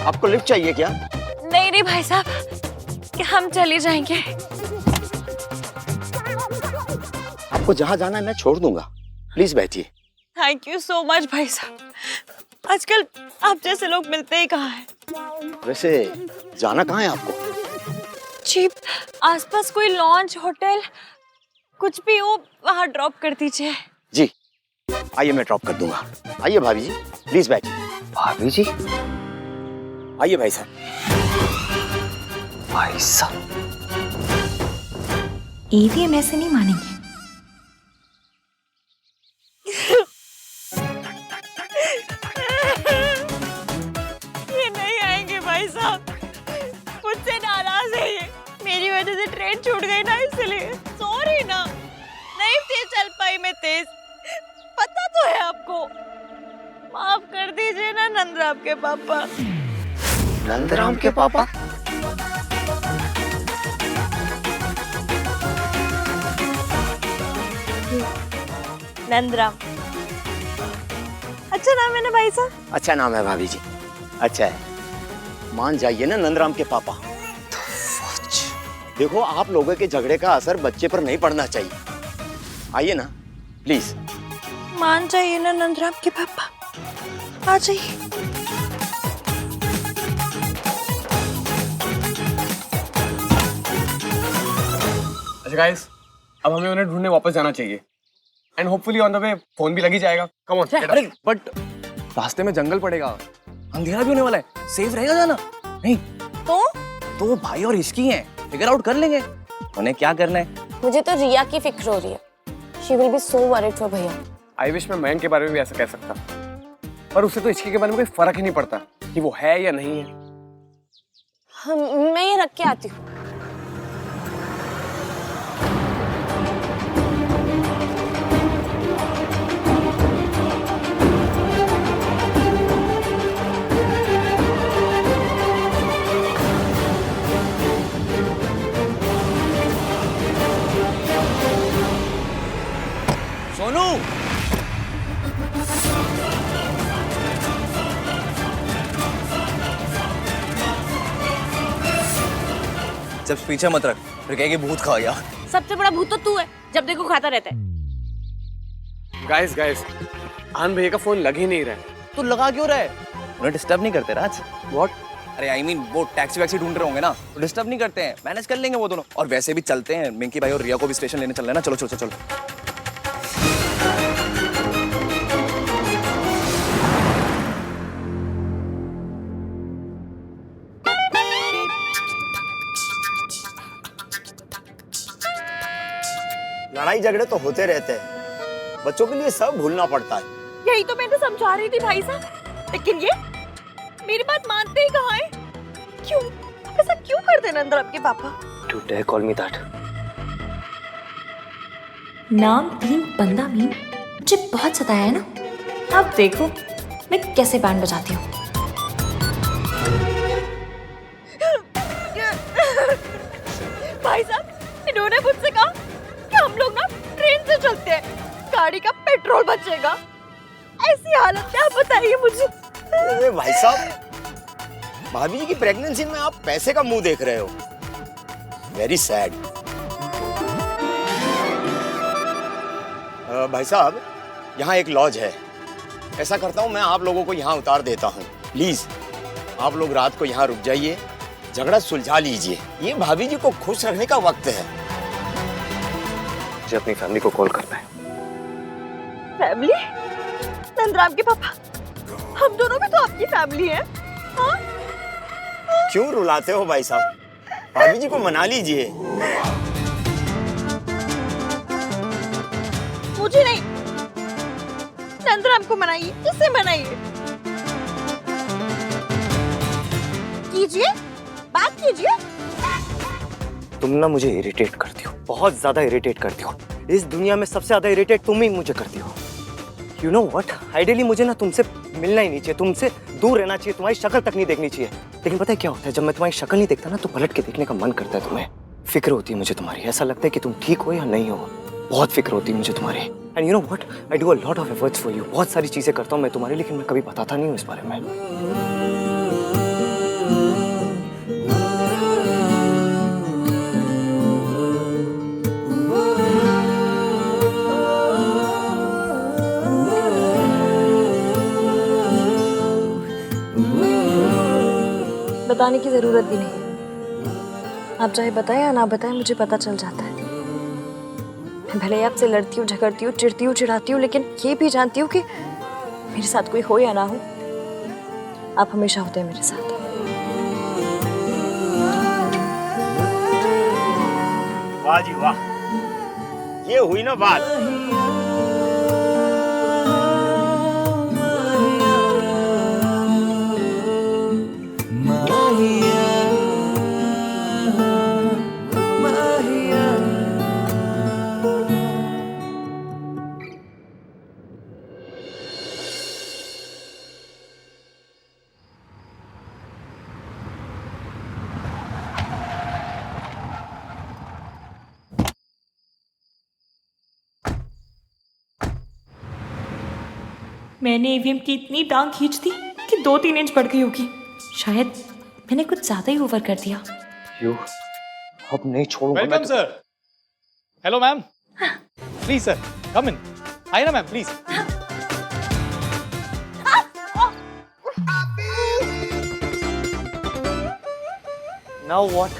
आपको लिफ्ट चाहिए क्या? नहीं नहीं भाई साहब, हम चले जाएंगे। आपको जहाँ जाना है मैं छोड़ दूंगा, प्लीज बैठिए। थैंक यू सो मच भाई साहब, आजकल आप जैसे लोग मिलते ही कहाँ हैं। वैसे जाना कहाँ है आपको? जी आसपास कोई लॉन्च होटल कुछ भी हो वहाँ ड्रॉप कर दीजिए। जी आइए मैं ड्रॉप कर दूंगा। आइए भाभी जी प्लीज बैठिए। भाभी जी आइए भाई साहब। भाई साहब ईवीएम ऐसे नहीं मानेंगे। ये नहीं आएंगे भाई साहब, मुझसे नाराज है ये, मेरी वजह से ट्रेन छूट गई ना इसलिए। सॉरी ना, नहीं थी चल पाई मैं तेज, पता तो है आपको। माफ कर दीजिए ना नंदराम के पापा। नंदराम के पापा? नंदराम अच्छा नाम है ना भाई साहब? अच्छा नाम है भाभी जी, अच्छा है। मान जाइए ना नंदराम के पापा। देखो आप लोगों के झगड़े का असर बच्चे पर नहीं पड़ना चाहिए। आइए ना प्लीज। मान जाइए ना नंदराम के पापा, आ जाइए। अच्छा गाइस, अब हमें उन्हें ढूंढने वापस जाना चाहिए and hopefully on the way phone भी लगी जाएगा। Come on. अरे बट रास्ते में जंगल पड़ेगा, अंधेरा भी होने वाला है, सेफ रहेगा जाना? नहीं तो भाई और इसकी हैं, फिगर आउट कर लेंगे उन्हें क्या करना है। मुझे तो रिया की फिक्र हो रही है। She will be so worried for भैया। आई विश मैं मयंक के बारे में भी ऐसा कह सकता, पर उससे तो इसकी के बारे में कोई फर्क ही नहीं पड़ता कि वो है या नहीं है। मैं ये रख के आती हूँ। सोनू जब पीछे मत रख, फिर कहेगी भूत खा गया। सबसे बड़ा भूत तो तू है, जब देखो खाता रहता है। गाइस आन भैया का फोन लग ही नहीं रहा है। तू लगा क्यों रहा है? उन्हें डिस्टर्ब नहीं करते राज? व्हाट? अरे आई मीन वो टैक्सी वैक्सी ढूंढ रहे होंगे ना, तो डिस्टर्ब नहीं करते हैं, मैनेज कर लेंगे वो दोनों। और वैसे भी चलते हैं, मिंकी भाई और रिया को भी स्टेशन लेने चलना है ना। चलो चलो चलो। लड़ाई झगड़े तो होते रहते हैं, बच्चों के लिए सब भूलना पड़ता है। यही तो मैं तो समझा रही थी भाई साहब, लेकिन ये मेरी बात मानते ही कहाँ है? क्यों ऐसा क्यों करते नंदराम के पापा? You dare call me that? नाम तीन बंदा मीन मुझे बहुत सताया है ना। अब देखो मैं कैसे बैंड बजाती हूँ। भाई साहब इन्होंने मुझसे कहा कि हम लोग ना ट्रेन से चलते हैं, गाड़ी का पेट्रोल बचेगा। ऐसी हालत में आप बताइए मुझे। अरे भाई साहब, भाभी जी की प्रेगनेंसी में आप पैसे का मुंह देख रहे हो। Very sad. भाई साहब यहाँ एक लॉज है, ऐसा करता हूँ मैं आप लोगों को यहाँ उतार देता हूँ। प्लीज आप लोग रात को यहाँ रुक जाइए, झगड़ा सुलझा लीजिए। ये भाभी जी को खुश रखने का वक्त है। मुझे अपनी फैमिली को कॉल करना है। फैमिली? नंदराम के पापा, हम दोनों भी तो आपकी फैमिली है। हाँ? क्यों रुलाते हो भाई साहब? भाभी जी को मना लीजिए। मुझे नहीं, नंदराम को मनाइए, इससे मनाइए। कीजिए, बात कीजिए। तुम ना मुझे इरिटेट करती हो, बहुत ज्यादा इरिटेट करती हो। इस दुनिया में सबसे ज्यादा इरिटेट तुम ही मुझे करती हो। यू नो व्हाट, आइडियली मुझे ना तुमसे मिलना ही नहीं चाहिए, तुमसे दूर रहना चाहिए, तुम्हारी शक्ल तक नहीं देखनी चाहिए। लेकिन पता है क्या होता है, जब मैं तुम्हारी शक्ल नहीं देखता ना तो पलट के देखने का मन करता है। तुम्हें फिक्र होती है मुझे तुम्हारी, ऐसा लगता है कि तुम ठीक हो या नहीं हो। बहुत फिक्र होती है मुझे तुम्हारी। And you know what, I do a lot of efforts for you. बहुत सारी चीजें करता हूँ मैं तुम्हारी, लेकिन मैं कभी बताता नहीं हूँ इस बारे में। बताने की जरूरत भी नहीं है। आप चाहे बताएं या ना बताएं, मुझे पता चल जाता है। मैं भले ही आपसे लड़ती हूँ, झगड़ती हूँ, चिढ़ती हूँ, चिढ़ाती हूँ, लेकिन ये भी जानती हूँ कि मेरे साथ कोई हो या ना हो, आप हमेशा होते हैं मेरे साथ। वाह जी वाह, ये हुई ना बात। मैंने ईवीएम की इतनी टांग खींच दी कि 2-3 इंच बढ़ गई होगी। शायद मैंने कुछ ज्यादा ही ओवर कर दिया। यू अब नहीं छोड़ूंगा। Welcome sir. Hello ma'am, please sir come in. आइए ना मैम प्लीज। नाउ व्हाट,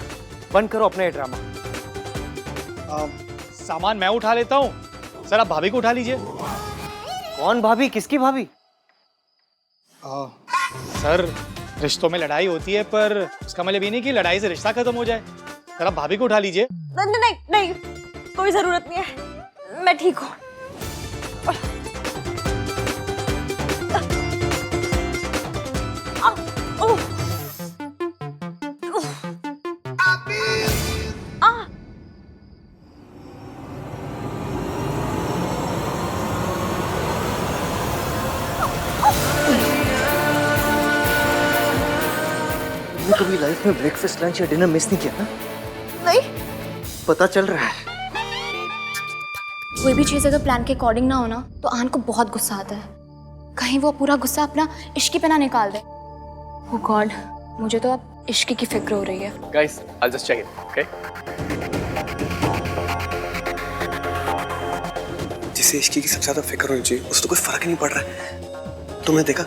बंद करो अपने ड्रामा। सामान मैं उठा लेता हूँ, सर आप भाभी को उठा लीजिए। कौन भाभी? किसकी भाभी? सर रिश्तों में लड़ाई होती है, पर उसका मतलब ये नहीं कि लड़ाई से रिश्ता खत्म हो जाए। सर आप भाभी को उठा लीजिए। नहीं नहीं नहीं, कोई जरूरत नहीं है, मैं ठीक हूँ। तुमने कभी लाइफ में ब्रेकफास्ट, लंच या डिनर मिस नहीं किया ना? नहीं। पता चल रहा है। कोई भी चीज़ अगर प्लान के अकॉर्डिंग ना हो ना, तो आन को बहुत गुस्सा आता है। कहीं वो पूरा गुस्सा अपना इश्की पे ना निकाल दे। ओह गॉड, मुझे तो अब इश्की की फिक्र हो रही है। Guys, I just check it, okay? जिसे इश्की की सबसे ज्यादा फिक्र होनी चाहिए, उसे तो कोई फर्क ही नहीं पड़ रहा है। तुमने देखा,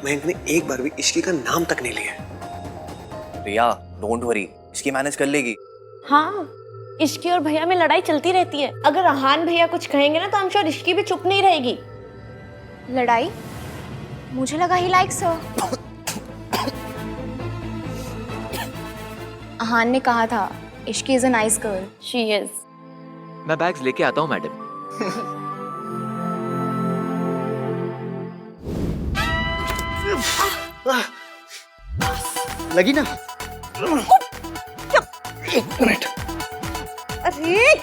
मयंक ने एक बार भी इश्की का नाम तक नहीं लिया। रिया, डोंट वरी, इसकी मैनेज कर लेगी। हाँ, इश्की और भैया में लड़ाई चलती रहती है। अगर अहान भैया कुछ कहेंगे ना, तो हम श्योर इश्की भी चुप नहीं रहेगी। लड़ाई? मुझे लगा ही लाइक्स हर। अहान ने कहा था, Ishki is a nice girl. She is. मैं बैग्स लेके आता हूँ मैडम। लगी ना? अरे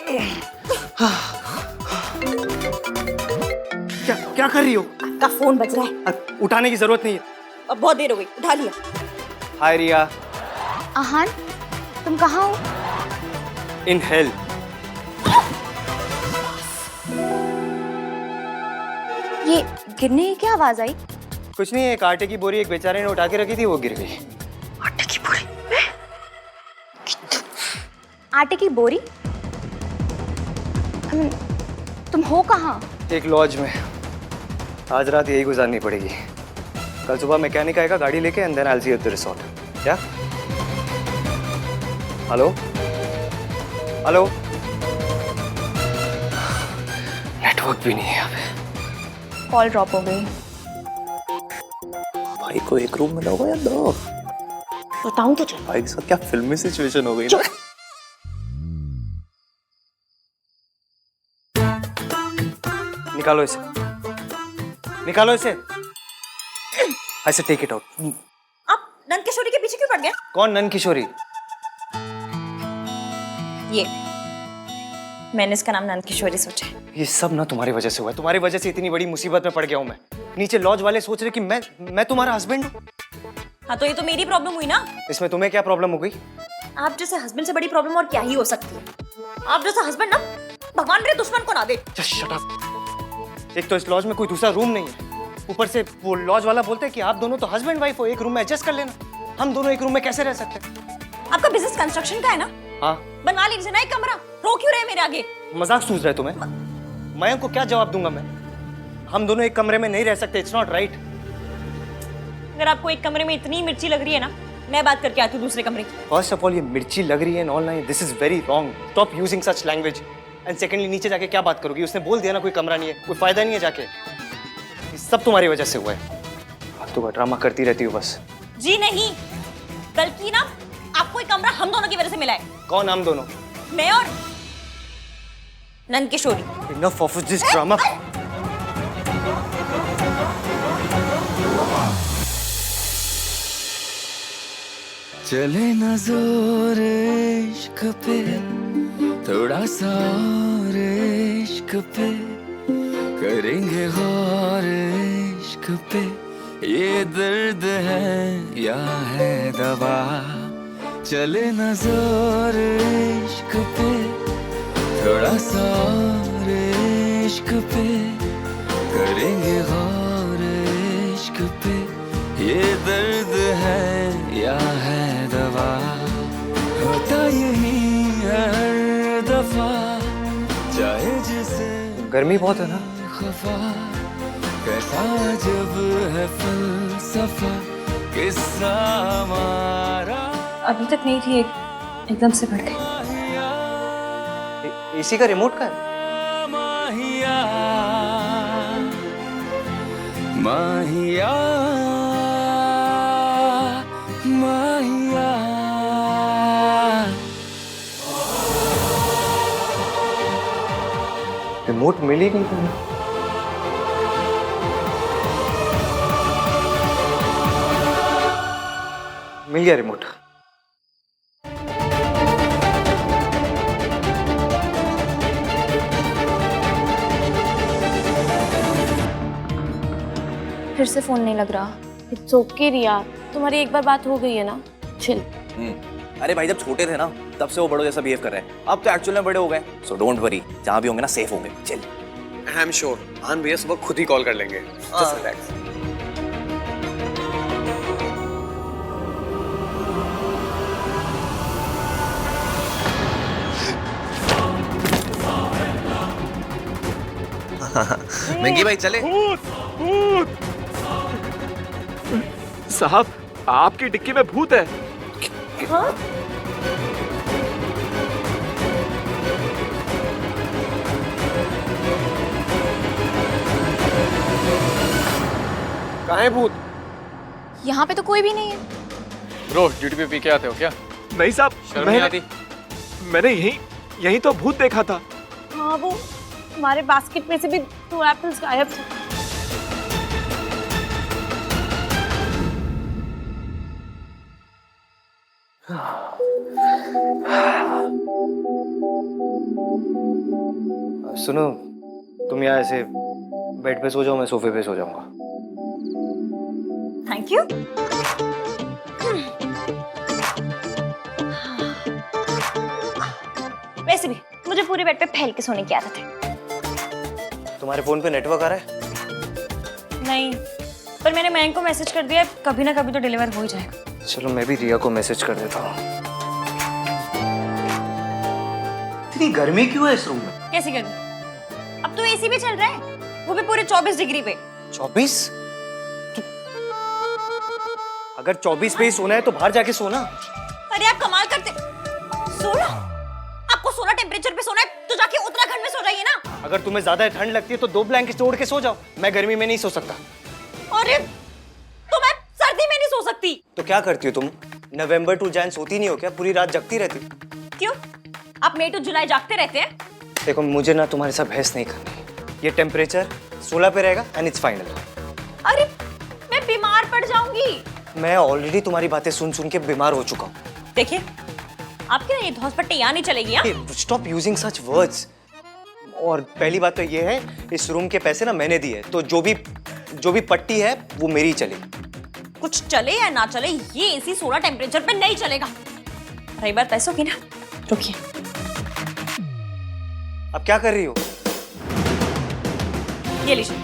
क्या क्या कर रही हो? आपका फोन बज रहा है। उठाने की जरूरत नहीं है। अब बहुत देर हो गई, उठा लिया। हाय रिया। अहान, तुम कहाँ हो? In hell. ये गिरने की क्या आवाज आई? कुछ नहीं, एक आटे की बोरी एक बेचारे ने उठा के रखी थी, वो गिर गई। आटे की बोरी? आटे की बोरी? तुम हो कहाँ? एक लॉज में। आज रात यही गुजारनी पड़ेगी। कल सुबह मैकेनिक आएगा गाड़ी लेके, and then I will see you at the resort. क्या? Hello hello? नेटवर्क भी नहीं है यहाँ पे। कॉल ड्रॉप हो गई। भाई को एक रूम मिला होगा या दो? बताऊं तो चल। भाई के साथ क्या फिल्मी सिचुएशन हो गई ना। निकालो इसे, निकालो इसे। I said take it out. आप नंद किशोरी के पीछे क्यों पड़ गए? कौन नंद किशोरी? ये मैंने इसका नाम नंद किशोरी सोचा है। ये सब ना तुम्हारी वजह से हुआ है। तुम्हारी वजह से इतनी बड़ी मुसीबत में पड़ गया हूँ मैं। नीचे लॉज वाले सोच रहे कि मैं तुम्हारा हस्बैंड हूँ। हाँ, तो ये तो मेरी प्रॉब्लम हुई ना। इसमें तुम्हें क्या प्रॉब्लम हो गई? आप जैसे हस्बैंड से बड़ी प्रॉब्लम और क्या ही हो सकती है। आप जैसा हस्बैंड ना भगवान मेरे दुश्मन को ना दे। Just shut up. एक तो इस लॉज में कोई दूसरा रूम नहीं है, ऊपर से वो लॉज वाला बोलते हैं कि आप दोनों तो हस्बैंड वाइफ हो, एक रूम में एडजस्ट कर लेना। हम दोनों एक रूम में कैसे रह सकते हैं? आपका बिजनेस कंस्ट्रक्शन का है ना, हाँ, बनवा लीजिए ना एक कमरा, रो क्यों रहे मेरे आगे? मजाक सूझ रहा है तुम्हें? मयंक को क्या जवाब दूंगा मैं? हम दोनों एक कमरे में नहीं रह सकते, इट्स नॉट राइट। अगर आपको एक कमरे में इतनी मिर्ची लग रही है ना, मैं बात करके आती हूँ दूसरे कमरे की। फर्स्ट ऑफ ऑल ये मिर्ची लग रही है and online, this is very wrong, stop using such language. And secondly नीचे जाके क्या बात करोगी? उसने बोल दिया ना कोई कमरा नहीं है, कोई फायदा नहीं है जाके, ये सब तुम्हारी वजह से हुआ है। फालतू का ड्रामा करती रहती हो बस। जी नहीं, बल्कि ना आपको एक कमरा हम दोनों की वजह से मिला है। कौन हम दोनों? मैं और नंद किशोरी। Enough of this drama. चले ना जोर इश्क पे, थोड़ा सा और इश्क पे, करेंगे गौर इश्क पे, ये दर्द है या है दवा। चले ना जोर इश्क पे, थोड़ा सा और इश्क पे, करेंगे गौर इश्क पे, ये दर्द है या है दवा। होता यही है हर दफा, चाहे जिसे गर्मी बहुत है ना। खफा, कैसा जब है फलसफा, किस्सा हमारा। अभी तक नहीं थी, एकदम से बढ़ गई। एसी का रिमोट का है? माहिया माहिया माहिया। रिमोट मिल ही नहीं तुम्हें। मिल गया रिमोट। फिर से फोन नहीं लग रहा। इट्स ओके रिया, तुम्हारी एक बार बात हो गई है ना, चिल। अरे भाई जब छोटे थे ना तब से वो बड़ों जैसा बिहेव कर रहे हैं, अब तो एक्चुअल में बड़े हो गए, सो डोंट वरी, जहाँ भी होंगे ना सेफ होंगे। चिल। आई एम श्योर आन भैया सुबह खुद ही कॉल कर लेंगे। Just relax. मंगी भाई चले। साहब आपकी डिक्की में भूत है। कहाँ है भूत? यहाँ पे तो कोई भी नहीं है। ब्रो ड्यूटी पे पी के आते हो क्या? नहीं साहब, शर्म नहीं आती? मैंने यही तो भूत देखा था। हाँ, वो हमारे बास्केट में से भी 2 एप्पल्स गायब थे। सुनो, तुम यहाँ ऐसे बेड पे सो जाओ, मैं सोफे पे सो जाऊंगा। Thank you. वैसे भी मुझे पूरे बेड पे फैल के सोने की आदत है। तुम्हारे फोन पे नेटवर्क आ रहा है? नहीं, पर मैंने मयंक को मैसेज कर दिया है, कभी ना कभी तो डिलीवर हो ही जाएगा। चलो मैं भी रिया को मैसेज कर देता हूँ। इतनी गर्मी क्यों है इस रूम में? कैसी गर्मी? अब तो एसी भी चल रहा है, वो भी पूरे 24 डिग्री पे। 24? अगर 24 पे ही सोना है तो बाहर जाके सोना। अरे आप कमाल करते। सोना? आपको सोना टेम्परेचर पे सोना है तो जाके उत्तराखंड में सो जाइए ना। अगर तुम्हें ज्यादा ठंड लगती है तो 2 ब्लैंकेट ओढ़ के सो जाओ, मैं गर्मी में नहीं सो सकता। अरे तो मैं सर्दी में नहीं सो सकती। तो क्या करती हो तुम? नवंबर टू जैन सोती नहीं हो क्या? पूरी रात जगती रहती? क्यों? आप मई टू जुलाई जागते रहते हैं? देखो मुझे ना तुम्हारे साथ बहस नहीं करनी। ये टेम्परेचर 16 पे रहेगा एंड इट्स फाइनल। अरे मैं बीमार पड़ जाऊंगी। मैं ऑलरेडी तुम्हारी बातें सुन सुन के बीमार हो चुका हूँ। देखिए, आपके ना ये धौंसपट्टी यहाँ नहीं चलेगी। Stop using such words. और पहली बात तो ये है, इस रूम के पैसे ना मैंने दिए, तो जो भी पट्टी है वो मेरी चलेगी। कुछ चले या ना चले, ये एसी 16 टेम्परेचर पे नहीं चलेगा। रही बात पैसों की ना, रुकिए। अब क्या कर रही हो? ये लीजिए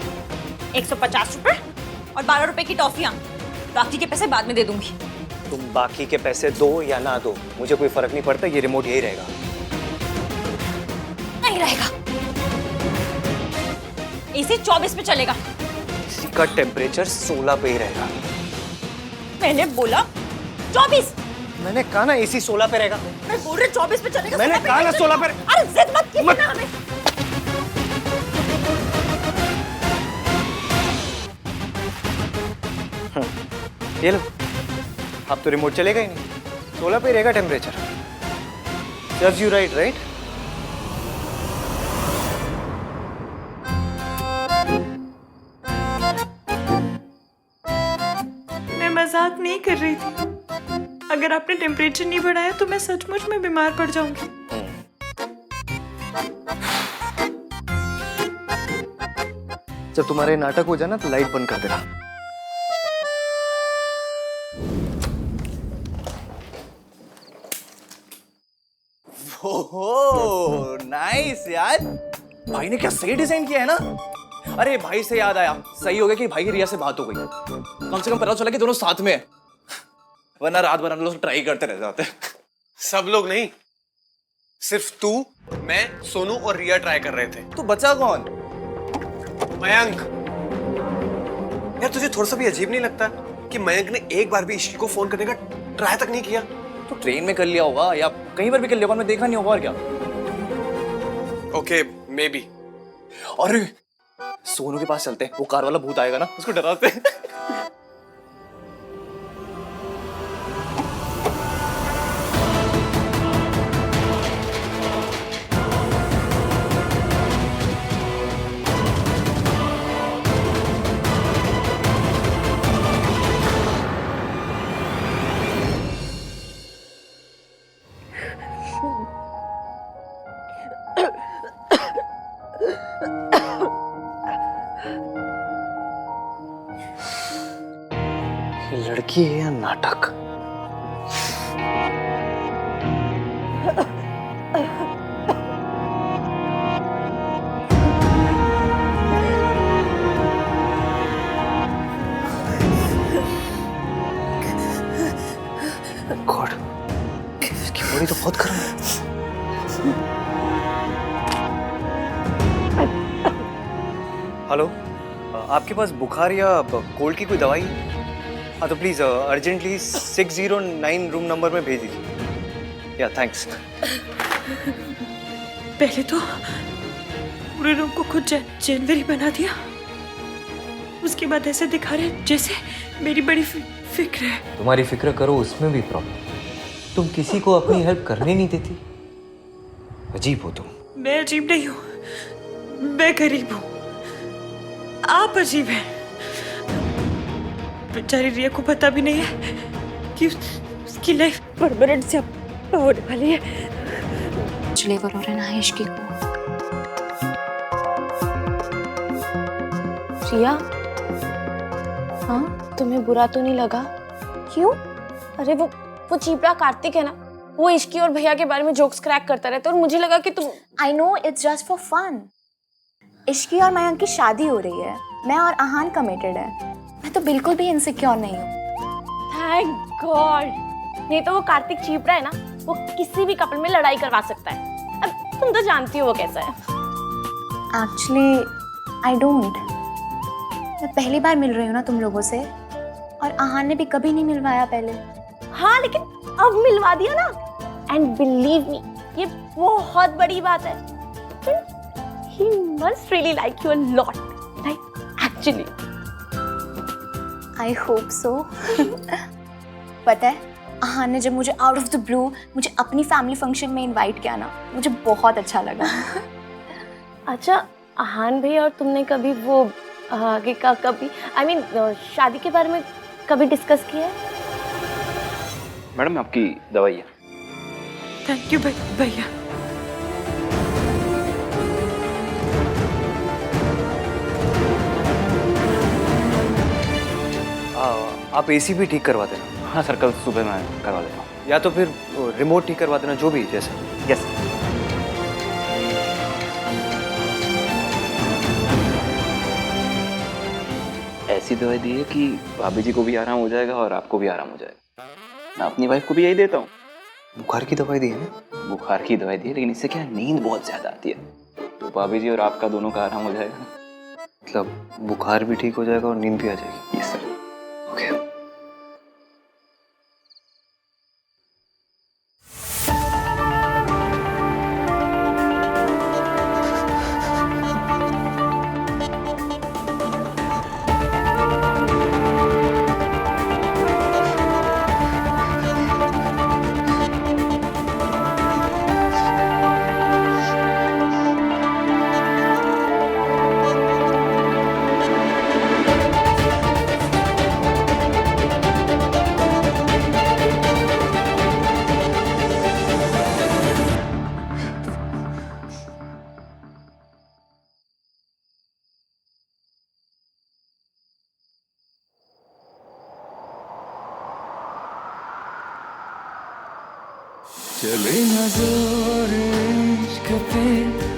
150 रुपए और 12 रुपए की टॉफियाँ। बाकी के पैसे बाद में दे दूंगी। तुम बाकी के पैसे दो या ना दो, मुझे कोई फर्क नहीं पड़ता, ये रिमोट यही रहेगा। नहीं रहेगा। एसी 24 पे चलेगा। इसी का टेम्परेचर 16 पे ही रहेगा। मैंने बोला 24। मैंने कहा ना एसी 16 पे रहेगा। मैं बोल रही 24 पे चलेगा। मैंने कहा ना 16 पे। अरे जिद मत कीजिए ना हमें। ये लो, अब तो रिमोट चलेगा ही नहीं, 16 पे रहेगा temperature. Serves you right, right? मैं मजाक नहीं कर रही थी। अगर आपने टेम्परेचर नहीं बढ़ाया तो मैं सचमुच में बीमार पड़ जाऊंगी। जब तुम्हारे नाटक हो जाए ना तो लाइट बंद कर देना। ओहो नाइस यार, भाई ने क्या सही डिजाइन किया है ना। अरे भाई से याद आया, सही हो गया कि भाई की रिया से बात हो गई। कम से कम पता चला कि दोनों साथ में है, वरना रात भर हम लोग ट्राई करते रह जाते। सब लोग नहीं, सिर्फ तू, मैं, सोनू और रिया ट्राई कर रहे थे। तो बचा कौन? मयंक। यार तुझे थोड़ा सा भी अजीब नहीं लगता कि मयंक ने एक बार भी इश्की को फोन करने का ट्राई तक नहीं किया? तो ट्रेन में कर लिया होगा या कहीं पर भी कर लिया होगा, मैं देखा नहीं होगा और क्या। Okay may be. अरे सोनू के पास चलते हैं, वो कार वाला भूत आएगा ना, उसको डराते हैं। ये लड़की है या नाटक? गॉड, इसकी बॉडी तो बहुत गर्म है। हेलो, आपके पास बुखार या कोल्ड की कोई दवाई है? हाँ तो प्लीज अर्जेंटली 609 रूम नंबर में भेज दीजिए। या थैंक्स। पहले तो पूरे रूम को खुद जनवरी बना दिया, उसके बाद ऐसे दिखा रहे जैसे मेरी बड़ी फिक्र है। तुम्हारी फिक्र करो उसमें भी प्रॉब्लम, तुम किसी को अपनी हेल्प करने नहीं देती। अजीब हो तुम। मैं अजीब नहीं हूँ, मैं गरीब हूँ। आप अजीब हैं। बेचारी रिया को पता भी नहीं है कि उसकी लाइफ परमानेंट से होने वाली है। डिलीवर हो रहे ना इश्की को। रिया, हाँ तुम्हें बुरा तो नहीं लगा? क्यों? अरे वो चीपड़ा कार्तिक है ना, वो इश्की और भैया के बारे में जोक्स क्रैक करता रहता है और मुझे लगा कि तुम। I know it's just for fun. Ishqi और मयंक की शादी हो रही है, मैं और आहान कमिटेड है। मैं तो बिल्कुल भी इनसिक्योर नहीं हूँ। थैंक गॉड, नहीं तो वो कार्तिक चीपड़ा है ना, वो किसी भी कपल में लड़ाई करवा सकता है। अब तुम तो जानती हो वो कैसा है। Actually I don't. मैं पहली बार मिल रही हूँ ना तुम लोगों से, और आहान ने भी कभी नहीं मिलवाया पहले। हाँ लेकिन अब मिलवा दिया ना, एंड बिलीव मी ये बहुत बड़ी बात है। He must really like you a lot, like actually. I hope so. पता है आहान ने जब मुझे आउट ऑफ द ब्लू मुझे अपनी फैमिली फंक्शन में इनवाइट किया ना, मुझे बहुत अच्छा लगा। अच्छा आहान भैया और तुमने कभी वो आगे का कभी I mean शादी के बारे में कभी डिस्कस किया है? मैडम आपकी दवाई है। थैंक यू भैया। आप एसी भी ठीक करवा देना। हाँ सर, कल सुबह मैं करवा देता हूँ। या तो फिर रिमोट ठीक करवा देना, जो भी जैसा। यस। ऐसी दवाई दी है कि भाभी जी को भी आराम हो जाएगा और आपको भी आराम हो जाएगा। मैं अपनी वाइफ को भी यही देता हूँ। बुखार की दवाई दी है ना? बुखार की दवाई दी है, लेकिन इससे क्या है, नींद बहुत ज्यादा आती है, तो भाभी जी और आपका दोनों का आराम हो जाएगा। मतलब बुखार भी ठीक हो जाएगा और नींद भी आ जाएगी। Yes sir. ओके। चले ना जोर इश्क पे